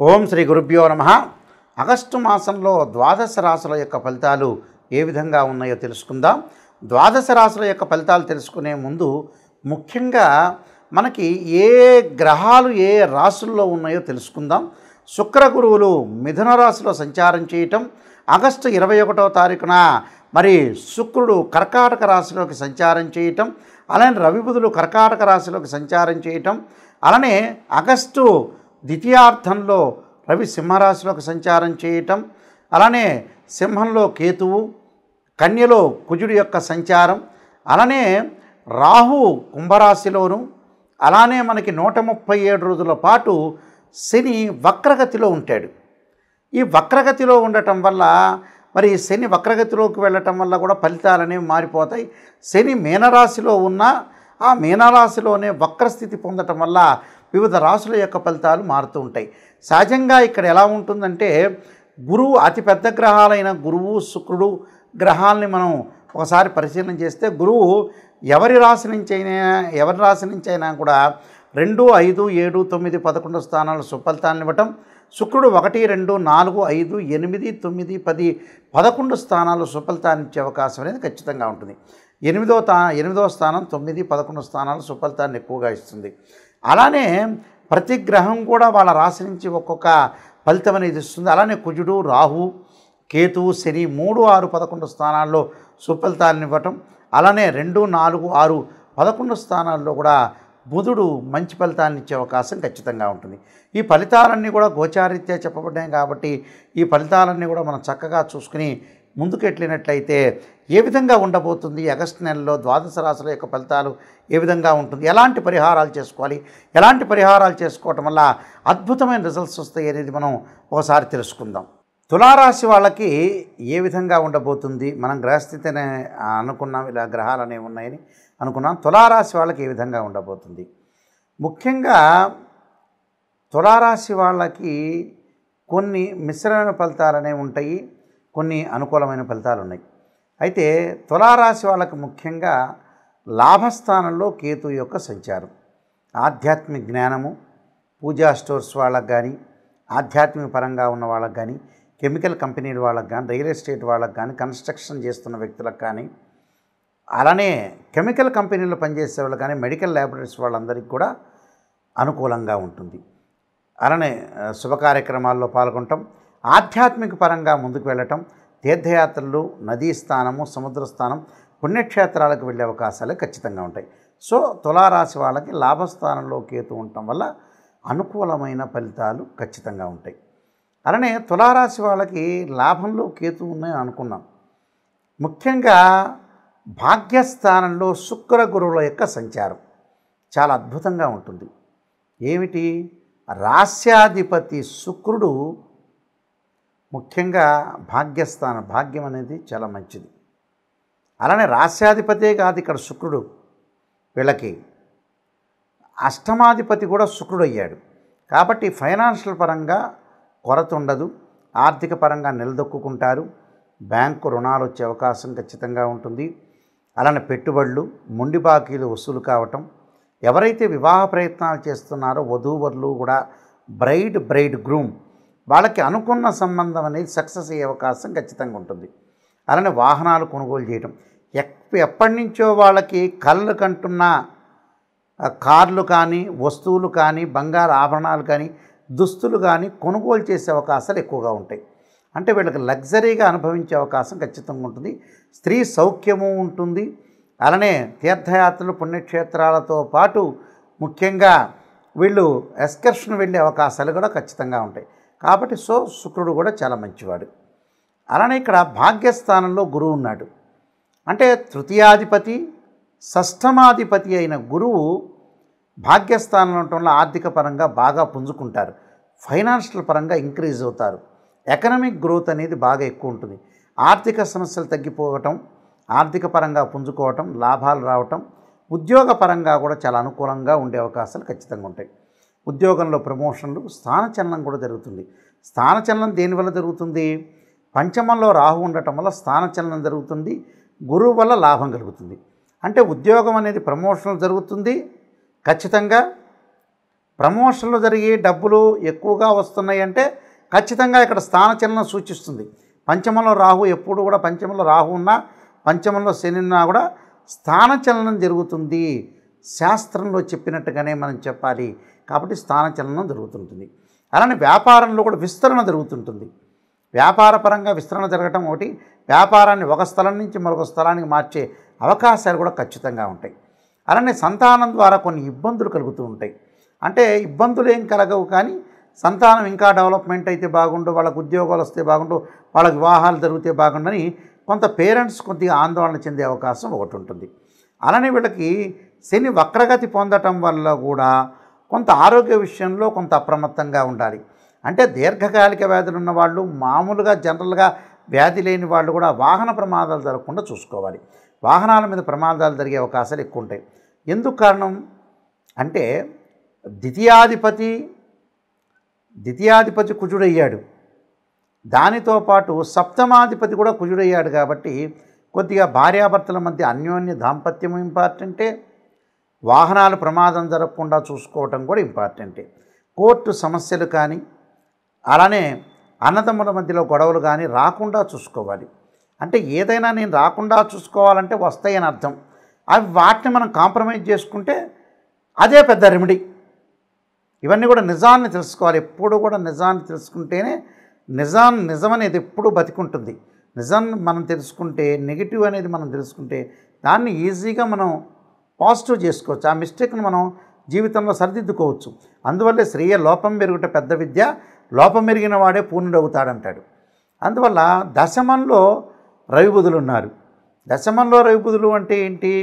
ఓం శ్రీ గురుభ్యో నమః. ఆగస్టు మాసంలో ద్వాదశ రాశుల యొక్క ఫలితాలు ఏ విధంగా ఉన్నాయో తెలుసుకుందాం. ద్వాదశ రాశుల యొక్క ఫలితాలు తెలుసుకునే ముందు ముఖ్యంగా మనకి ఏ గ్రహాలు ఏ రాశుల్లో ఉన్నాయో తెలుసుకుందాం. శుక్ర గురువులు మిథున రాశిలో సంచారం చేయటం, ఆగస్టు 21వ తారీఖున మరి శుక్రుడు కర్కాటక రాశిలోకి సంచారం చేయటం, అలానే రవి బుధులు కర్కాటక రాశిలోకి సంచారం చేయటం, అలానే ఆగస్టు ద్వితీయార్థంలో రవి సింహరాశిలోకి సంచారం చేయటం, అలానే సింహంలో కేతువు, కన్యలో కుజుడి యొక్క సంచారం, అలానే రాహు కుంభరాశిలోను, అలానే మనకి 137 రోజుల పాటు శని వక్రగతిలో ఉంటాడు. ఈ వక్రగతిలో ఉండటం వల్ల మరి శని వక్రగతిలోకి వెళ్ళటం వల్ల కూడా ఫలితాలు అనేవి మారిపోతాయి. శని మీనరాశిలో ఉన్న ఆ మీనరాశిలోనే వక్రస్థితి పొందటం వల్ల వివిధ రాశుల యొక్క ఫలితాలు మారుతూ ఉంటాయి. సహజంగా ఇక్కడ ఎలా ఉంటుందంటే గురువు అతిపెద్ద గ్రహాలైన గురువు శుక్రుడు గ్రహాలని మనం ఒకసారి పరిశీలన చేస్తే గురువు ఎవరి రాశి నుంచి అయినా కూడా 2, 5, 7, 9, 11 స్థానాలు సుఫలితాలను ఇవ్వటం, శుక్రుడు 1, 2, 4, 5, 8, 9, 10, 11 స్థానాలు సుఫలితాన్ని ఇచ్చే అవకాశం అనేది ఖచ్చితంగా ఉంటుంది. 8వ స్థానం 9, 11 స్థానాలు సుఫలితాన్ని ఎక్కువగా ఇస్తుంది. అలానే ప్రతి గ్రహం కూడా వాళ్ళ రాశి నుంచి ఒక్కొక్క ఫలితం అనేది ఇస్తుంది. అలానే కుజుడు, రాహు, కేతువు, శని 3, 6, 11 స్థానాల్లో సుఫలితాలను ఇవ్వటం, అలానే 2, 4, 6, 11 స్థానాల్లో కూడా బుధుడు మంచి ఫలితాలను ఇచ్చే అవకాశం ఖచ్చితంగా ఉంటుంది. ఈ ఫలితాలన్నీ కూడా గోచారీత్యా చెప్పబడ్డాయి కాబట్టి ఈ ఫలితాలన్నీ కూడా మనం చక్కగా చూసుకుని ముందుకెళ్ళినట్లయితే ఏ విధంగా ఉండబోతుంది, ఆగస్టు నెలలో ద్వాదశ రాశుల యొక్క ఫలితాలు ఏ విధంగా ఉంటుంది, ఎలాంటి పరిహారాలు చేసుకోవాలి, ఎలాంటి పరిహారాలు చేసుకోవటం వల్ల అద్భుతమైన రిజల్ట్స్ వస్తాయి అనేది మనం ఒకసారి తెలుసుకుందాం. తులారాశి వాళ్ళకి ఏ విధంగా ఉండబోతుంది, మనం గ్రహస్థితిని అనుకున్నాం, ఇలా గ్రహాలు అనేవి ఉన్నాయని అనుకున్నాం. తులారాశి వాళ్ళకి ఏ విధంగా ఉండబోతుంది? ముఖ్యంగా తులారాశి వాళ్ళకి కొన్ని మిశ్రమైన ఫలితాలు అనేవి ఉంటాయి, కొన్ని అనుకూలమైన ఫలితాలు ఉన్నాయి. అయితే తులారాశి వాళ్ళకి ముఖ్యంగా లాభస్థానంలో కేతు యొక్క సంచారం, ఆధ్యాత్మిక జ్ఞానము, పూజా స్టోర్స్ వాళ్ళకి కానీ, ఆధ్యాత్మిక పరంగా ఉన్న వాళ్ళకి కానీ, కెమికల్ కంపెనీల వాళ్ళకి కానీ, రియల్ ఎస్టేట్ వాళ్ళకి కానీ, కన్స్ట్రక్షన్ చేస్తున్న వ్యక్తులకు కానీ, అలానే కెమికల్ కంపెనీలో పనిచేసే వాళ్ళు కానీ, మెడికల్ ల్యాబొరేటరీస్ వాళ్ళందరికీ కూడా అనుకూలంగా ఉంటుంది. అలానే శుభ కార్యక్రమాల్లో పాల్గొనటం, ఆధ్యాత్మిక పరంగా ముందుకు వెళ్ళటం, తీర్థయాత్రలు, నదీ స్థానము, సముద్ర స్థానం, పుణ్యక్షేత్రాలకు వెళ్ళే అవకాశాలు ఖచ్చితంగా ఉంటాయి. సో తులారాశి వాళ్ళకి లాభస్థానంలో కేతు ఉండటం వల్ల అనుకూలమైన ఫలితాలు ఖచ్చితంగా ఉంటాయి. అలానే తులారాశి వాళ్ళకి లాభంలో కేతు ఉన్నాయని అనుకున్నాం. ముఖ్యంగా భాగ్యస్థానంలో శుక్ర గురువుల యొక్క సంచారం చాలా అద్భుతంగా ఉంటుంది. ఏమిటి? రాస్యాధిపతి శుక్రుడు ముఖ్యంగా భాగ్యస్థానం, భాగ్యం అనేది చాలా మంచిది. అలానే రాస్యాధిపతే కాదు, ఇక్కడ శుక్రుడు వీళ్ళకి అష్టమాధిపతి కూడా శుక్రుడు అయ్యాడు. కాబట్టి ఫైనాన్షియల్ పరంగా కొరత ఉండదు, ఆర్థిక పరంగా నిలదొక్కుంటారు, బ్యాంకు రుణాలు వచ్చే అవకాశం ఖచ్చితంగా ఉంటుంది. అలానే పెట్టుబడులు, మొండి బాకీలు వసూలు కావటం, ఎవరైతే వివాహ ప్రయత్నాలు చేస్తున్నారో వధూవరులు కూడా బ్రైడ్ గ్రూమ్ వాళ్ళకి అనుకున్న సంబంధం అనేది సక్సెస్ అయ్యే అవకాశం ఖచ్చితంగా ఉంటుంది. అలానే వాహనాలు కొనుగోలు చేయటం, ఎప్పటి నుంచో వాళ్ళకి కళ్ళు కంటున్న కార్లు కానీ, వస్తువులు కానీ, బంగారు ఆభరణాలు కానీ, దుస్తులు కానీ కొనుగోలు చేసే అవకాశాలు ఎక్కువగా ఉంటాయి. అంటే వీళ్ళకి లగ్జరీగా అనుభవించే అవకాశం ఖచ్చితంగా ఉంటుంది. స్త్రీ సౌఖ్యము ఉంటుంది. అలానే తీర్థయాత్రలు, పుణ్యక్షేత్రాలతో పాటు ముఖ్యంగా వీళ్ళు ఎక్స్కర్షన్ వెళ్ళే అవకాశాలు కూడా ఖచ్చితంగా ఉంటాయి. కాబట్టి శుక్రుడు కూడా చాలా మంచివాడు. అలానే ఇక్కడ భాగ్యస్థానంలో గురువు ఉన్నాడు. అంటే తృతీయాధిపతి, షష్ఠమాధిపతి అయిన గురువు భాగ్యస్థానంలో ఉండటం వల్ల ఆర్థిక పరంగా బాగా పుంజుకుంటారు, ఫైనాన్షియల్ పరంగా ఇంక్రీజ్ అవుతారు, ఎకనామిక్ గ్రోత్ అనేది బాగా ఎక్కువ ఉంటుంది, ఆర్థిక సమస్యలు తగ్గిపోవటం, ఆర్థిక పరంగా పుంజుకోవటం, లాభాలు రావటం, ఉద్యోగ పరంగా కూడా చాలా అనుకూలంగా ఉండే అవకాశాలు ఖచ్చితంగా ఉంటాయి. ఉద్యోగంలో ప్రమోషన్లు, స్థానచలనం కూడా జరుగుతుంది. స్థానచలనం దేనివల్ల జరుగుతుంది? పంచమంలో రాహు ఉండటం వల్ల స్థానచలనం జరుగుతుంది, గురువు వల్ల లాభం కలుగుతుంది. అంటే ఉద్యోగం అనేది ప్రమోషన్ జరుగుతుంది ఖచ్చితంగా, ప్రమోషన్లు జరిగి డబ్బులు ఎక్కువగా వస్తున్నాయి అంటే ఖచ్చితంగా ఇక్కడ స్థానచలనం సూచిస్తుంది. పంచమంలో రాహు ఎప్పుడు కూడా, పంచమంలో రాహు ఉన్నా పంచమంలో శని ఉన్నా కూడా స్థానచలనం జరుగుతుంది. శాస్త్రంలో చెప్పినట్టుగానే మనం చెప్పాలి. కాబట్టి స్థానచలనం జరుగుతుంటుంది. అలానే వ్యాపారంలో కూడా విస్తరణ జరుగుతుంటుంది. వ్యాపారపరంగా విస్తరణ జరగటం ఒకటి, వ్యాపారాన్ని ఒక స్థలం నుంచి మరొక స్థలానికి మార్చే అవకాశాలు కూడా ఖచ్చితంగా ఉంటాయి. అలానే సంతానం ద్వారా కొన్ని ఇబ్బందులు కలుగుతూ ఉంటాయి. అంటే ఇబ్బందులు ఏం కలగవు, కానీ సంతానం ఇంకా డెవలప్మెంట్ అయితే బాగుండు, వాళ్ళకు ఉద్యోగాలు వస్తే బాగుండు, వాళ్ళ వివాహాలు జరిగితే బాగుండని కొంత పేరెంట్స్ కొద్దిగా ఆందోళన చెందే అవకాశం ఒకటి ఉంటుంది. అలానే వీళ్ళకి శని వక్రగతి పొందటం వల్ల కూడా కొంత ఆరోగ్య విషయంలో కొంత అప్రమత్తంగా ఉండాలి. అంటే దీర్ఘకాలిక వ్యాధులు ఉన్న వాళ్ళు, మామూలుగా జనరల్గా వ్యాధి లేని వాళ్ళు కూడా వాహన ప్రమాదాలు జరగకుండా చూసుకోవాలి. వాహనాల మీద ప్రమాదాలు జరిగే అవకాశాలు ఎక్కువ ఉంటాయి. ఎందుకు కారణం అంటే ద్వితీయాధిపతి కుజుడయ్యాడు, దానితో పాటు సప్తమాధిపతి కూడా కుజుడయ్యాడు. కాబట్టి కొద్దిగా భార్యాభర్తల మధ్య అన్యోన్య దాంపత్యం ఇంపార్టెంటే, వాహనాలు ప్రమాదం జరగకుండా చూసుకోవటం కూడా ఇంపార్టెంటే. కోర్టు సమస్యలు కానీ, అలానే అన్నదమ్ముల మధ్యలో గొడవలు కానీ రాకుండా చూసుకోవాలి. అంటే ఏదైనా నేను రాకుండా చూసుకోవాలంటే వస్తాయని అర్థం. అవి వాటిని మనం కాంప్రమైజ్ చేసుకుంటే అదే పెద్ద రెమెడీ. ఇవన్నీ కూడా నిజాన్ని తెలుసుకోవాలి. ఎప్పుడు కూడా నిజాన్ని తెలుసుకుంటేనే నిజం అనేది ఎప్పుడూ బతికుంటుంది. నిజం మనం తెలుసుకుంటే, నెగిటివ్ అనేది మనం తెలుసుకుంటే దాన్ని ఈజీగా మనం పాజిటివ్ చేసుకోవచ్చు. ఆ మిస్టేక్ను మనం జీవితంలో సరిదిద్దుకోవచ్చు. అందువల్లే శ్రేయ లోపం మెరుగుట పెద్ద విద్య, లోపం మెరిగిన వాడే పూర్ణుడవుతాడంటాడు. అందువల్ల దశమంలో రవిబుధులు ఉన్నారు. దశమంలో రవిబుధులు అంటే ఏంటి?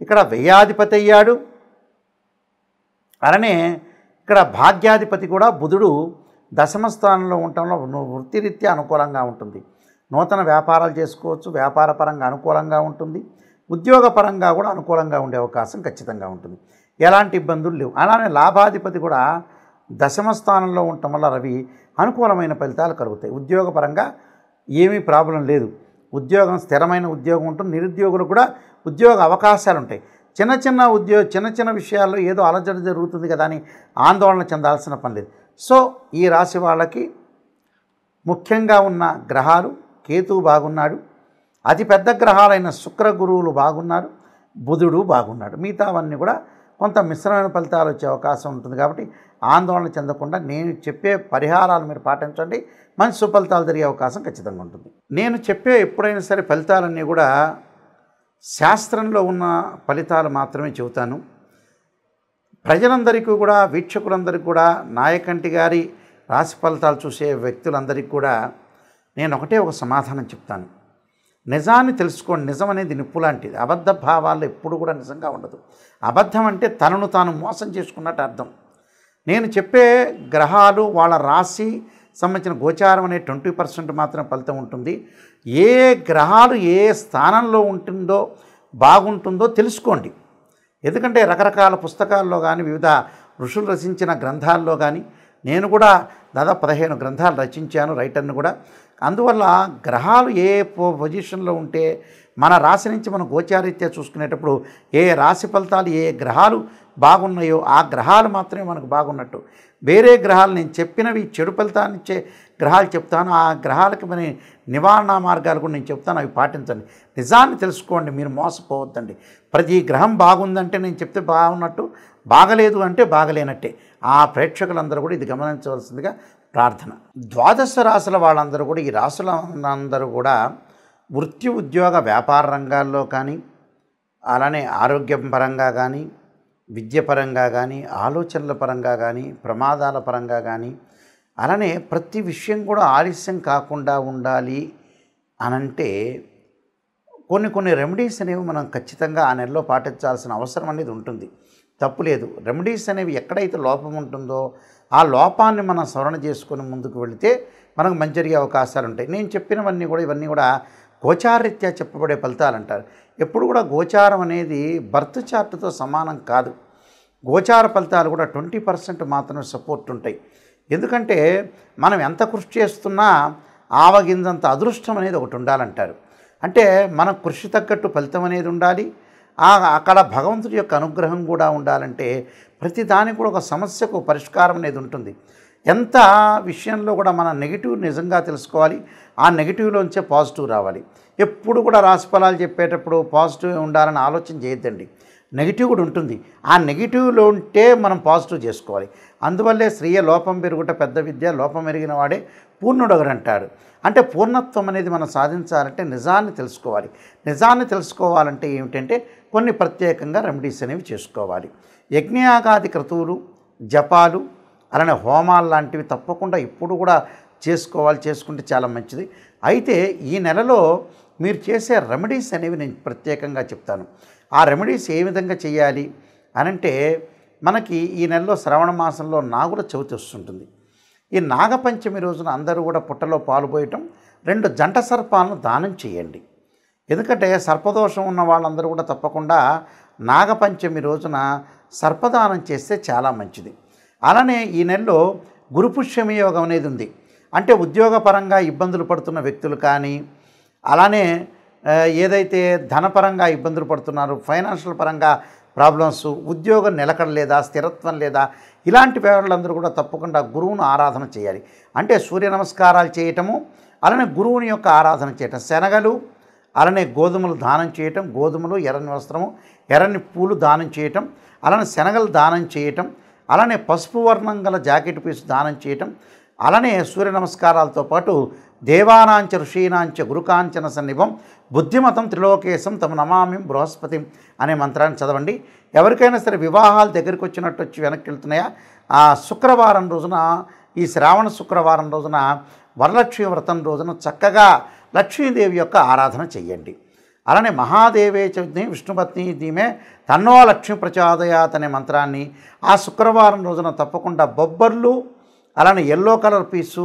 ఇక్కడ వ్యయాధిపతి అయ్యాడు, అలానే ఇక్కడ భాగ్యాధిపతి కూడా బుధుడు దశమ స్థానంలో ఉండటంలో వృత్తిరీత్యా అనుకూలంగా ఉంటుంది. నూతన వ్యాపారాలు చేసుకోవచ్చు, వ్యాపారపరంగా అనుకూలంగా ఉంటుంది, ఉద్యోగపరంగా కూడా అనుకూలంగా ఉండే అవకాశం ఖచ్చితంగా ఉంటుంది. ఎలాంటి ఇబ్బందులు లేవు. అలానే లాభాధిపతి కూడా దశమ స్థానంలో ఉండటం వల్ల రవి అనుకూలమైన ఫలితాలు కలుగుతాయి. ఉద్యోగపరంగా ఏమీ ప్రాబ్లం లేదు. ఉద్యోగం స్థిరమైన ఉద్యోగం ఉంటుంది. నిరుద్యోగులకు కూడా ఉద్యోగ అవకాశాలు ఉంటాయి. చిన్న చిన్న విషయాల్లో ఏదో అలజడి జరుగుతుంది కదా అని ఆందోళన చెందాల్సిన పని లేదు. సో ఈ రాశి వాళ్ళకి ముఖ్యంగా ఉన్న గ్రహాలు, కేతువు బాగున్నాడు, అతిపెద్ద గ్రహాలైన శుక్ర గురువులు బాగున్నారు, బుధుడు బాగున్నాడు. మిగతావన్నీ కూడా కొంత మిశ్రమైన ఫలితాలు వచ్చే అవకాశం ఉంటుంది. కాబట్టి ఆందోళన చెందకుండా నేను చెప్పే పరిహారాలు మీరు పాటించండి, మంచి సుఫలితాలు జరిగే అవకాశం ఖచ్చితంగా ఉంటుంది. నేను చెప్పే ఎప్పుడైనా సరే ఫలితాలన్నీ కూడా శాస్త్రంలో ఉన్న ఫలితాలు మాత్రమే చెబుతాను. ప్రజలందరికీ కూడా, వీక్షకులందరికీ కూడా, నాయకంటి గారి రాశి ఫలితాలు చూసే వ్యక్తులందరికీ కూడా నేను ఒక సమాధానం చెప్తాను. నిజాన్ని తెలుసుకోండి. నిజం అనేది నిప్పు లాంటిది. అబద్ధ భావాల్లో ఎప్పుడు కూడా నిజంగా ఉండదు. అబద్ధం అంటే తనను తాను మోసం చేసుకున్నట్టు అర్థం. నేను చెప్పే గ్రహాలు వాళ్ళ రాశి సంబంధించిన గోచారం అనే 20% మాత్రం ఫలితం ఉంటుంది. ఏ గ్రహాలు ఏ స్థానంలో ఉంటుందో బాగుంటుందో తెలుసుకోండి. ఎందుకంటే రకరకాల పుస్తకాల్లో కానీ, వివిధ ఋషులు రచించిన గ్రంథాల్లో కానీ, నేను కూడా దాదాపు 15 గ్రంథాలు రచించాను, రైటర్ని కూడా. అందువల్ల గ్రహాలు ఏ పొజిషన్లో ఉంటే మన రాశి నుంచి మనం గోచారీత్యా చూసుకునేటప్పుడు ఏ రాశి ఫలితాలు ఏ గ్రహాలు బాగున్నాయో ఆ గ్రహాలు మాత్రమే మనకు బాగున్నట్టు. వేరే గ్రహాలు నేను చెప్పినవి చెడు ఫలితాన్ని ఇచ్చే గ్రహాలు చెప్తాను, ఆ గ్రహాలకి మన నివారణ మార్గాలు కూడా నేను చెప్తాను, అవి పాటించండి. నిజాన్ని తెలుసుకోండి, మీరు మోసపోవద్దండి. ప్రతి గ్రహం బాగుందంటే నేను చెప్తే బాగున్నట్టు, బాగలేదు అంటే బాగలేనట్టే. ఆ ప్రేక్షకులందరూ కూడా ఇది గమనించవలసిందిగా ప్రార్థన. ద్వాదశ రాశుల వాళ్ళందరూ కూడా, ఈ రాశులందరూ కూడా వృత్తి, ఉద్యోగ, వ్యాపార రంగాల్లో కానీ, అలానే ఆరోగ్యం పరంగా కానీ, విద్యపరంగా కానీ, ఆలోచనల పరంగా కానీ, ప్రమాదాల పరంగా కానీ, అలానే ప్రతి విషయం కూడా ఆలస్యం కాకుండా ఉండాలి అనంటే కొన్ని రెమెడీస్ అనేవి మనం ఖచ్చితంగా ఆ నెలలో పాటించాల్సిన అవసరం అనేది ఉంటుంది. తప్పులేదు. రెమెడీస్ అనేవి ఎక్కడైతే లోపం ఉంటుందో ఆ లోపాన్ని మనం సవరణ చేసుకొని ముందుకు వెళితే మనకు మంచి జరిగే అవకాశాలు ఉంటాయి. నేను చెప్పినవన్నీ కూడా ఇవన్నీ కూడా గోచారరీత్యా చెప్పబడే ఫలితాలు అంటారు. ఎప్పుడు కూడా గోచారం అనేది బర్త్ చార్ట్తో సమానం కాదు. గోచార ఫలితాలు కూడా 20% మాత్రమే సపోర్ట్ ఉంటాయి. ఎందుకంటే మనం ఎంత కృషి చేస్తున్నా ఆవగింజంత అదృష్టం అనేది ఒకటి ఉండాలంటారు. అంటే మన కృషి తగ్గట్టు ఫలితం అనేది ఉండాలి. అక్కడ భగవంతుడి యొక్క అనుగ్రహం కూడా ఉండాలంటే ప్రతి దానికి కూడా ఒక సమస్యకు పరిష్కారం అనేది ఉంటుంది. ఎంత విషయంలో కూడా మన నెగిటివ్ నిజంగా తెలుసుకోవాలి, ఆ నెగిటివ్లోంచే పాజిటివ్ రావాలి. ఎప్పుడు కూడా రాశిఫలాలు చెప్పేటప్పుడు పాజిటివ్ ఉండాలని ఆలోచన చేయొద్దండి. నెగిటివ్ కూడా ఉంటుంది. ఆ నెగిటివ్లో ఉంటే మనం పాజిటివ్ చేసుకోవాలి. అందువల్లే శ్రీయ లోపం పెరుగుట పెద్ద విద్య, లోపం ఎరిగిన వాడే పూర్ణుడొగరు అంటాడు. అంటే పూర్ణత్వం అనేది మనం సాధించాలంటే నిజాన్ని తెలుసుకోవాలి. నిజాన్ని తెలుసుకోవాలంటే ఏమిటంటే కొన్ని ప్రత్యేకంగా రెమెడీస్ అనేవి చేసుకోవాలి. యజ్ఞయాగాది క్రతువులు, జపాలు, అలానే హోమాలు లాంటివి తప్పకుండా ఇప్పుడు కూడా చేసుకోవాలి. చేసుకుంటే చాలా మంచిది. అయితే ఈ నెలలో మీరు చేసే రెమెడీస్ అనేవి నేను ప్రత్యేకంగా చెప్తాను. ఆ రెమెడీస్ ఏ విధంగా చేయాలి అనంటే, మనకి ఈ నెలలో శ్రావణ మాసంలో నాగుల చవితి వస్తుంటుంది. ఈ నాగపంచమి రోజున అందరూ కూడా పుట్టలో పాలు పోయటం, 2 జంట సర్పాలను దానం చేయండి. ఎందుకంటే సర్పదోషం ఉన్న వాళ్ళందరూ కూడా తప్పకుండా నాగపంచమి రోజున సర్పదానం చేస్తే చాలా మంచిది. అలానే ఈ నెలలో గురుపుష్యమి యోగం అనేది ఉంది. అంటే ఉద్యోగపరంగా ఇబ్బందులు పడుతున్న వ్యక్తులు కానీ, అలానే ఏదైతే ధనపరంగా ఇబ్బందులు పడుతున్నారో, ఫైనాన్షియల్ పరంగా ప్రాబ్లమ్స్, ఉద్యోగం నిలకడ లేదా, స్థిరత్వం లేదా, ఇలాంటి వాళ్ళందరూ కూడా తప్పకుండా గురువును ఆరాధన చేయాలి. అంటే సూర్య నమస్కారాలు చేయటము, అలానే గురువుని యొక్క ఆరాధన చేయటం, శనగలు, అలానే గోధుమలు దానం చేయటం, గోధుమలు, ఎర్రని వస్త్రము, ఎర్రని పూలు దానం చేయటం, అలానే శనగలు దానం చేయటం, అలానే పసుపు వర్ణం గల జాకెట్ పీసు దానం చేయటం, అలానే సూర్య నమస్కారాలతో పాటు దేవానాంచ ఋషీనాంచ గురుకాంచన సన్నిభం బుద్ధిమతం త్రిలోకేశం తమ నమామి బృహస్పతి అనే మంత్రాన్ని చదవండి. ఎవరికైనా సరే వివాహాలు దగ్గరికి వచ్చినట్టు వచ్చి వెనక్కి వెళ్తున్నాయా, ఆ శుక్రవారం రోజున, ఈ శ్రావణ శుక్రవారం రోజున, వరలక్ష్మి వ్రతం రోజున చక్కగా లక్ష్మీదేవి యొక్క ఆరాధన చెయ్యండి. అలానే మహాదేవే చ విష్ణుపత్ని ధీమే తన్నో లక్ష్మీ ప్రచోదయాత్ అనే మంత్రాన్ని ఆ శుక్రవారం రోజున తప్పకుండా బొబ్బర్లు, అలానే ఎల్లో కలర్ పీసు,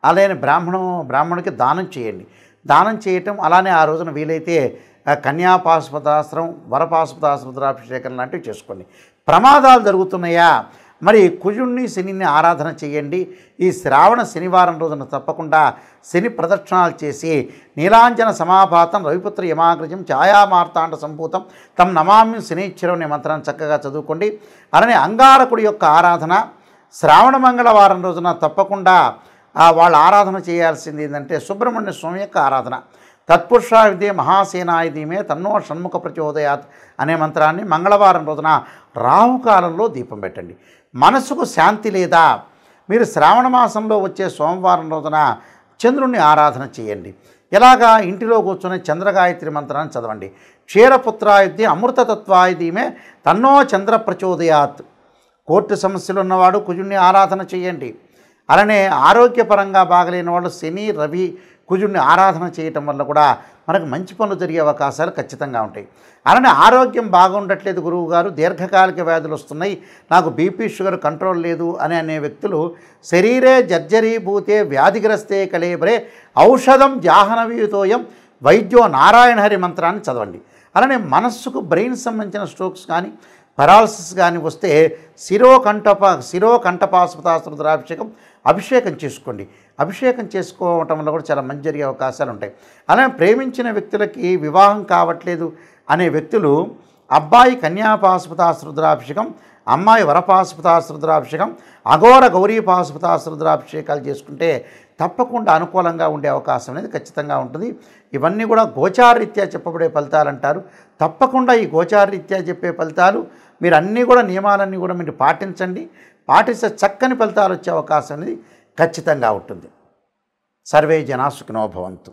అలానే బ్రాహ్మణుడికి దానం చేయండి. దానం చేయటం, అలానే ఆ రోజున వీలైతే కన్యాపాశుపతాస్త్రం, వరపాశుపతాస్త్ర రుద్రాభిషేకం లాంటివి చేసుకోండి. ప్రమాదాలు జరుగుతున్నాయా, మరి కుజుణ్ణి శనిని ఆరాధన చేయండి. ఈ శ్రావణ శనివారం రోజున తప్పకుండా శని ప్రదక్షిణాలు చేసి నీలాంజన సమాపాతం రవిపుత్ర యమాగ్రజం ఛాయామార్తాండ సంభూతం తం నమామి శనిశ్చరం అనే మంత్రాన్ని చక్కగా చదువుకోండి. అలానే అంగారకుడి యొక్క ఆరాధన శ్రావణ మంగళవారం రోజున తప్పకుండా వాళ్ళ ఆరాధన చేయాల్సింది ఏంటంటే సుబ్రహ్మణ్య స్వామి యొక్క ఆరాధన. తత్పురుషా విద్యే మహాసేనాయ ధీమే తన్నో షణ్ముఖ ప్రచోదయాత్ అనే మంత్రాన్ని మంగళవారం రోజున రాహుకాలంలో దీపం పెట్టండి. మనసుకు శాంతి లేదా, మీరు శ్రావణ మాసంలో వచ్చే సోమవారం రోజున చంద్రుణ్ణి ఆరాధన చేయండి. ఎలాగా, ఇంటిలో కూర్చొని చంద్రగాయత్రి మంత్రాన్ని చదవండి. క్షీరపుత్రాయుద్ధి అమృతతత్వాయ ధీమే తన్నో చంద్ర ప్రచోదయాత్. కోర్టు సమస్యలు ఉన్నవాడు కుజుణ్ణి ఆరాధన చేయండి. అలానే ఆరోగ్యపరంగా బాగలేని వాళ్ళు శని, రవి, కుజుడిని ఆరాధన చేయటం వల్ల కూడా మనకు మంచి పనులు జరిగే అవకాశాలు ఖచ్చితంగా ఉంటాయి. అలానే ఆరోగ్యం బాగుండట్లేదు గురువు గారు, దీర్ఘకాలిక వ్యాధులు వస్తున్నాయి, నాకు బీపీ షుగర్ కంట్రోల్ లేదు అనే వ్యక్తులు శరీరే జర్జరీభూతే వ్యాధిగ్రస్తే కళేబరే ఔషధం జాహ్నవీతోయం వైద్యో నారాయణ హరి మంత్రాన్ని చదవండి. అలానే మనస్సుకు బ్రెయిన్ సంబంధించిన స్ట్రోక్స్ కానీ, పెరాలసిస్ కానీ వస్తే శిరోకంఠపాశుపతాస్త్రాభిషేకం అభిషేకం చేసుకోండి. అభిషేకం చేసుకోవటం వల్ల కూడా చాలా మంచి జరిగే అవకాశాలు ఉంటాయి. అలానే ప్రేమించిన వ్యక్తులకి వివాహం కావట్లేదు అనే వ్యక్తులు అబ్బాయి కన్యాపాశుపతాస్రుద్రాభిషేకం, అమ్మాయి వరపాశుపతాస్రుద్రాభిషేకం, అఘోర గౌరీ పాశుపతాస్రుద్రాభిషేకాలు చేసుకుంటే తప్పకుండా అనుకూలంగా ఉండే అవకాశం అనేది ఖచ్చితంగా ఉంటుంది. ఇవన్నీ కూడా గోచారరీత్యా చెప్పబడే ఫలితాలు అంటారు. తప్పకుండా ఈ గోచారరీత్యా చెప్పే ఫలితాలు మీరు అన్నీ కూడా నియమాలన్నీ కూడా మీరు పాటించండి. పాటిస్తే చక్కని ఫలితాలు వచ్చే అవకాశం అనేది ఖచ్చితంగా ఉంటుంది. సర్వే జనా సుఖినో భవంతు.